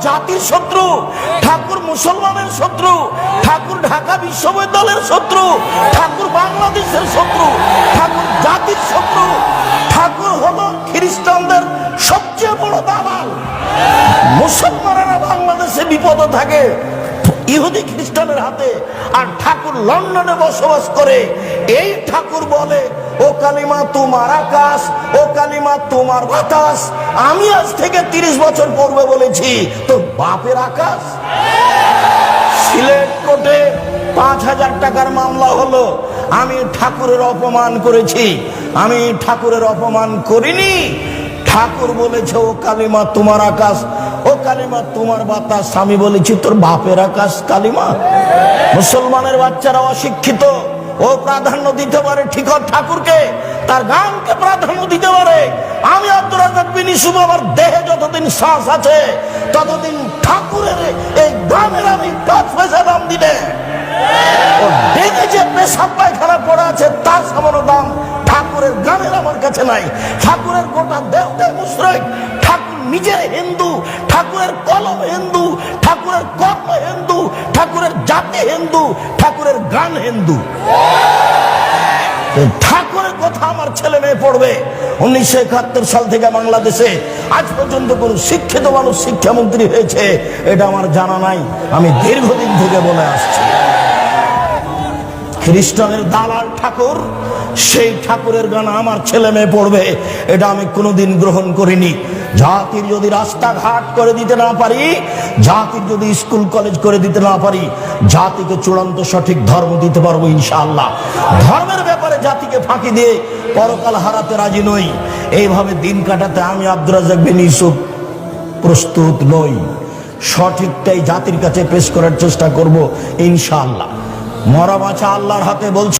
জাতির শত্রু, ঠাকুর মুসলমানের শত্রু, ঠাকুর ঢাকা বিশ্ববিদ্যালয়ের শত্রু, ঠাকুর বাংলাদেশের শত্রু, ঠাকুর জাতির শত্রু। ঠাকুর হলো খ্রিস্টানদের সবচেয়ে বড় দালাল। মুসলমানেরা বাংলাদেশে বিপদে থাকে ইহুদি খ্রিস্টানের হাতে, আর ঠাকুর লন্ডনে বসবাস করে। এই ঠাকুর বলে, ও কালিমা তোমার আকাশ, ও কালিমা তোমার বাতাস। আমি আজ থেকে 30 বছর পূর্বে বলেছি, তো বাপের আকাশ। সিলেট কোর্টে 5000 টাকার মামলা হলো। আমি ঠাকুরের অপমান করেছি? আমি ঠাকুরের অপমান করিনি। ঠাকুর বলেছে, ও কালিমা তোমার আকাশ, ও কালিমা তোমার বাতাস। আমি বলেছি, তোর বাপের আকাশ কালিমা। মুসলমানের বাচ্চারা অশিক্ষিত, ও প্রাধান্য দিতে পারে ঠিক ঠাকুরকে, তার গানকে প্রাধান্য দিতে পারে। আমি আব্দুর রাজ্জাক বিন ইউসুফ, আমার দেহে যতদিন শ্বাস আছে ততদিন ঠাকুরের এই গানের আমি দাম দিলে, ও দেহে যে পেশাব পায়খানা পড়া আছে তার সামান্য দাম ঠাকুরের গানের আমার কাছে নাই। ঠাকুরের গোটা দেহটা মুশরিক। ঠাকুর নিজের হিন্দু, ঠাকুরের কলম হিন্দু, ঠাকুরের কর্ম হিন্দু, ঠাকুরের জাতি হিন্দু, ঠাকুরের গান হিন্দু। ঠাকুরের কথা আমার ছেলে মেয়ে পড়বে। 1971 সাল থেকে বাংলাদেশে আজ পর্যন্ত কোন শিক্ষিত মানুষ শিক্ষামন্ত্রী হয়েছে এটা আমার জানা নাই। আমি দীর্ঘদিন থেকে বলে আসছি, খ্রিস্টানের দালাল ঠাকুর, সেই ঠাকুরের গান আমার ছেলে মেয়ে পড়বে, এটা আমি কোনোদিন গ্রহণ করিনি। জাতির যদি রাস্তাঘাট করে দিতে না পারি, জাতির যদি স্কুল কলেজ করে দিতে না পারি, জাতিকে চূড়ান্ত সঠিক ধর্ম দিতে পারবো ইনশাআল্লাহ। ধর্মের ব্যাপারে জাতিকে ফাঁকি দিয়ে পরকাল হারাতে রাজি নই। এইভাবে দিন কাটাতে আমি আব্দুর রাজ্জাক বিন ইউসুফ প্রস্তুত নই। সঠিকটাই জাতির কাছে পেশ করার চেষ্টা করব ইনশাআল্লাহ। মরা বাঁচা আল্লাহর হাতে। বলছি